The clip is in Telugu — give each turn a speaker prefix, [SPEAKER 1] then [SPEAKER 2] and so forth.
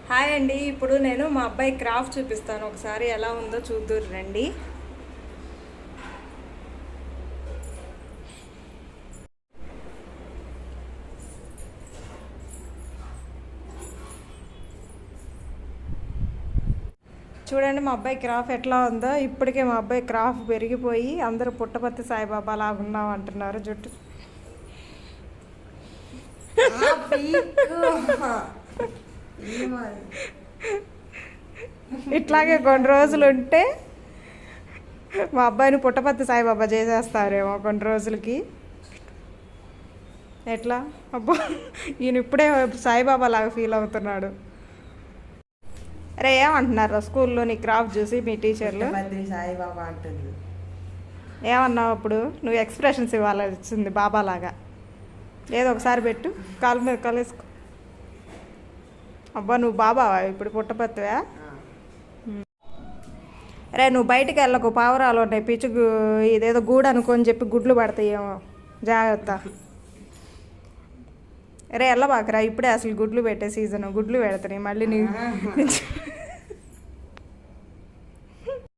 [SPEAKER 1] హాయ్ అండి. ఇప్పుడు నేను మా అబ్బాయి క్రాఫ్ట్ చూపిస్తాను, ఒకసారి ఎలా ఉందో చూద్దురు రండి. చూడండి మా అబ్బాయి క్రాఫ్ట్ ఎట్లా ఉందో. ఇప్పటికే మా అబ్బాయి క్రాఫ్ట్ పెరిగిపోయి అందరూ పుట్టపర్తి సాయిబాబా లాగా ఉన్నాం అంటున్నారు. జుట్టు ఇట్లాగే కొన్ని రోజులు ఉంటే మా అబ్బాయిని పుట్టపర్తి సాయిబాబా చేసేస్తారేమో కొన్ని రోజులకి. ఎట్లా అబ్బా, ఈయన ఇప్పుడే సాయిబాబా లాగా ఫీల్ అవుతున్నాడు. అరే ఏమంటున్నారు స్కూల్లో నీ క్రాఫ్ట్ చూసి మీ టీచర్లు?
[SPEAKER 2] సాయిబాబా అంటుంది.
[SPEAKER 1] ఏమన్నావు అప్పుడు? నువ్వు ఎక్స్ప్రెషన్స్ ఇవ్వాలి వచ్చింది బాబా లాగా. ఏదో ఒకసారి పెట్టు, కాలు మీద కలిసుకో. అబ్బా నువ్వు బాబావా ఇప్పుడు పుట్టపత్తివా? రే నువ్వు బయటికి వెళ్ళకు, పావురాలు ఉన్నాయి, పిచ్చుకు ఇదేదో గూడు అనుకొని చెప్పి గుడ్లు పడతాయేమో, జాగ్రత్త. రే వెళ్ళబాకరా, ఇప్పుడే అసలు గుడ్లు పెట్టే సీజను, గుడ్లు పెడతాయి మళ్ళీ నీ